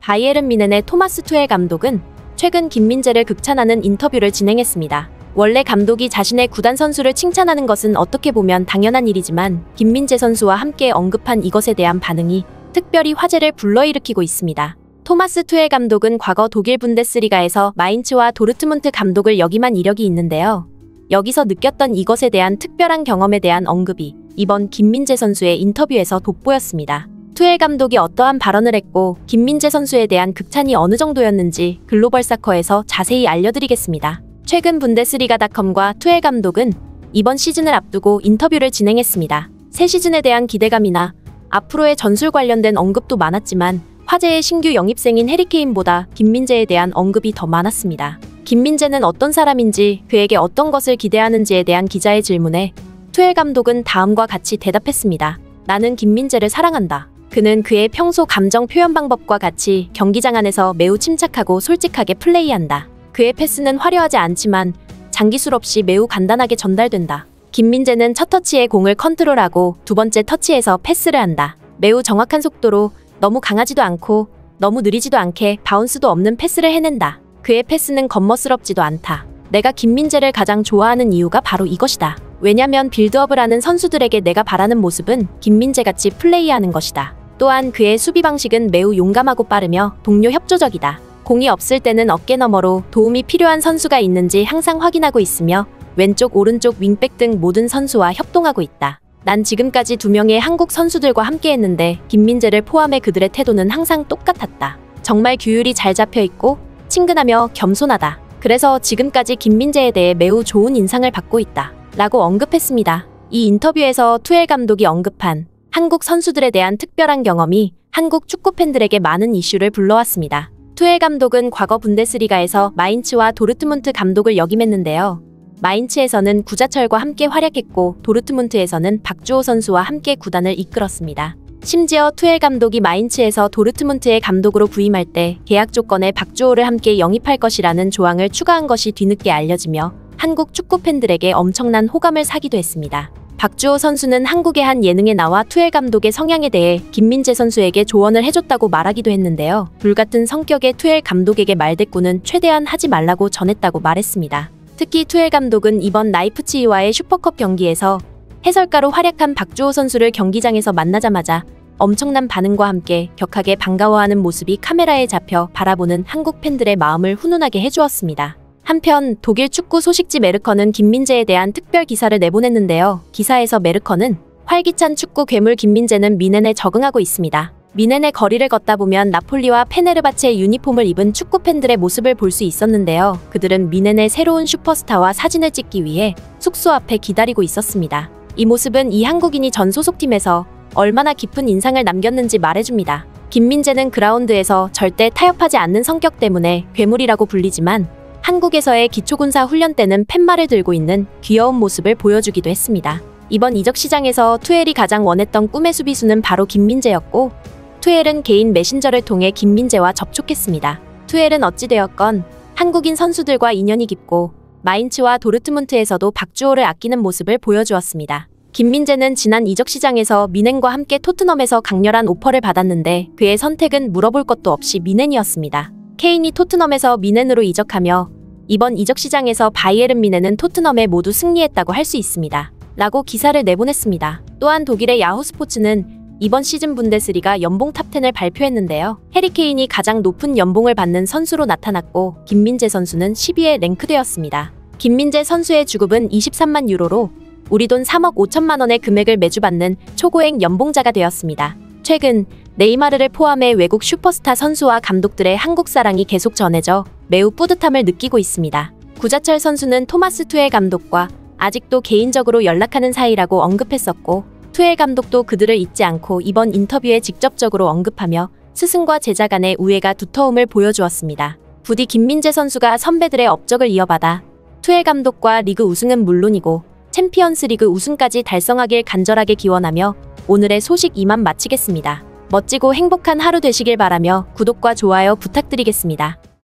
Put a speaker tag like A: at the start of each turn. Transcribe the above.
A: 바이에른 뮌헨의 토마스 투헬 감독은 최근 김민재를 극찬하는 인터뷰를 진행했습니다. 원래 감독이 자신의 구단 선수를 칭찬하는 것은 어떻게 보면 당연한 일이지만 김민재 선수와 함께 언급한 이것에 대한 반응이 특별히 화제를 불러일으키고 있습니다. 토마스 투헬 감독은 과거 독일 분데스리가에서 마인츠와 도르트문트 감독을 역임한 이력이 있는데요. 여기서 느꼈던 이것에 대한 특별한 경험에 대한 언급이 이번 김민재 선수의 인터뷰에서 돋보였습니다. 투헬 감독이 어떠한 발언을 했고 김민재 선수에 대한 극찬이 어느 정도였는지 글로벌 사커에서 자세히 알려드리겠습니다. 최근 분데스리가닷컴과 투헬 감독은 이번 시즌을 앞두고 인터뷰를 진행했습니다. 새 시즌에 대한 기대감이나 앞으로의 전술 관련된 언급도 많았지만 화제의 신규 영입생인 해리케인보다 김민재에 대한 언급이 더 많았습니다. 김민재는 어떤 사람인지 그에게 어떤 것을 기대하는지에 대한 기자의 질문에 투헬 감독은 다음과 같이 대답했습니다. 나는 김민재를 사랑한다. 그는 그의 평소 감정 표현 방법과 같이 경기장 안에서 매우 침착하고 솔직하게 플레이한다. 그의 패스는 화려하지 않지만 장기술 없이 매우 간단하게 전달된다. 김민재는 첫 터치에 공을 컨트롤하고 두 번째 터치에서 패스를 한다. 매우 정확한 속도로 너무 강하지도 않고 너무 느리지도 않게 바운스도 없는 패스를 해낸다. 그의 패스는 겉멋스럽지도 않다. 내가 김민재를 가장 좋아하는 이유가 바로 이것이다. 왜냐면 빌드업을 하는 선수들에게 내가 바라는 모습은 김민재같이 플레이하는 것이다. 또한 그의 수비 방식은 매우 용감하고 빠르며 동료 협조적이다. 공이 없을 때는 어깨 너머로 도움이 필요한 선수가 있는지 항상 확인하고 있으며 왼쪽 오른쪽 윙백 등 모든 선수와 협동하고 있다. 난 지금까지 2명의 한국 선수들과 함께 했는데 김민재를 포함해 그들의 태도는 항상 똑같았다. 정말 규율이 잘 잡혀있고 친근하며 겸손하다. 그래서 지금까지 김민재에 대해 매우 좋은 인상을 받고 있다. 라고 언급했습니다. 이 인터뷰에서 투헬 감독이 언급한 한국 선수들에 대한 특별한 경험이 한국 축구 팬들에게 많은 이슈를 불러왔습니다. 투헬 감독은 과거 분데스리가에서 마인츠와 도르트문트 감독을 역임했는데요. 마인츠에서는 구자철과 함께 활약했고 도르트문트에서는 박주호 선수와 함께 구단을 이끌었습니다. 심지어 투헬 감독이 마인츠에서 도르트문트의 감독으로 부임할 때 계약 조건에 박주호를 함께 영입할 것이라는 조항을 추가한 것이 뒤늦게 알려지며 한국 축구 팬들에게 엄청난 호감을 사기도 했습니다. 박주호 선수는 한국의 한 예능에 나와 투헬 감독의 성향에 대해 김민재 선수에게 조언을 해줬다고 말하기도 했는데요. 불같은 성격의 투헬 감독에게 말대꾸는 최대한 하지 말라고 전했다고 말했습니다. 특히 투헬 감독은 이번 라이프치히와의 슈퍼컵 경기에서 해설가로 활약한 박주호 선수를 경기장에서 만나자마자 엄청난 반응과 함께 격하게 반가워하는 모습이 카메라에 잡혀 바라보는 한국 팬들의 마음을 훈훈하게 해주었습니다. 한편 독일 축구 소식지 메르커는 김민재에 대한 특별 기사를 내보냈는데요. 기사에서 메르커는 활기찬 축구 괴물 김민재는 뮌헨에 적응하고 있습니다. 뮌헨의 거리를 걷다 보면 나폴리와 페네르바체의 유니폼을 입은 축구 팬들의 모습을 볼 수 있었는데요. 그들은 뮌헨의 새로운 슈퍼스타와 사진을 찍기 위해 숙소 앞에 기다리고 있었습니다. 이 모습은 이 한국인이 전 소속팀에서 얼마나 깊은 인상을 남겼는지 말해줍니다. 김민재는 그라운드에서 절대 타협하지 않는 성격 때문에 괴물이라고 불리지만 한국에서의 기초군사 훈련 때는 팻말을 들고 있는 귀여운 모습을 보여주기도 했습니다. 이번 이적 시장에서 투헬이 가장 원했던 꿈의 수비수는 바로 김민재였고 투헬은 개인 메신저를 통해 김민재와 접촉했습니다. 투헬은 어찌되었건 한국인 선수들과 인연이 깊고 마인츠와 도르트문트에서도 박주호를 아끼는 모습을 보여주었습니다. 김민재는 지난 이적 시장에서 뮌헨과 함께 토트넘에서 강렬한 오퍼를 받았는데 그의 선택은 물어볼 것도 없이 뮌헨이었습니다. 케인이 토트넘에서 뮌헨으로 이적하며 이번 이적 시장에서 바이에른 뮌헨은 토트넘에 모두 승리했다고 할 수 있습니다. 라고 기사를 내보냈습니다. 또한 독일의 야후 스포츠는 이번 시즌 분데스리가 연봉 탑10을 발표했는데요. 해리케인이 가장 높은 연봉을 받는 선수로 나타났고 김민재 선수는 10위에 랭크되었습니다. 김민재 선수의 주급은 23만 유로로 우리 돈 3억 5천만 원의 금액을 매주 받는 초고액 연봉자가 되었습니다. 최근 네이마르를 포함해 외국 슈퍼스타 선수와 감독들의 한국 사랑이 계속 전해져 매우 뿌듯함을 느끼고 있습니다. 구자철 선수는 토마스 투헬 감독과 아직도 개인적으로 연락하는 사이라고 언급했었고 투헬 감독도 그들을 잊지 않고 이번 인터뷰에 직접적으로 언급하며 스승과 제자 간의 우애가 두터움을 보여주었습니다. 부디 김민재 선수가 선배들의 업적을 이어받아 투헬 감독과 리그 우승은 물론이고 챔피언스 리그 우승까지 달성하길 간절하게 기원하며 오늘의 소식 이만 마치겠습니다. 멋지고 행복한 하루 되시길 바라며 구독과 좋아요 부탁드리겠습니다.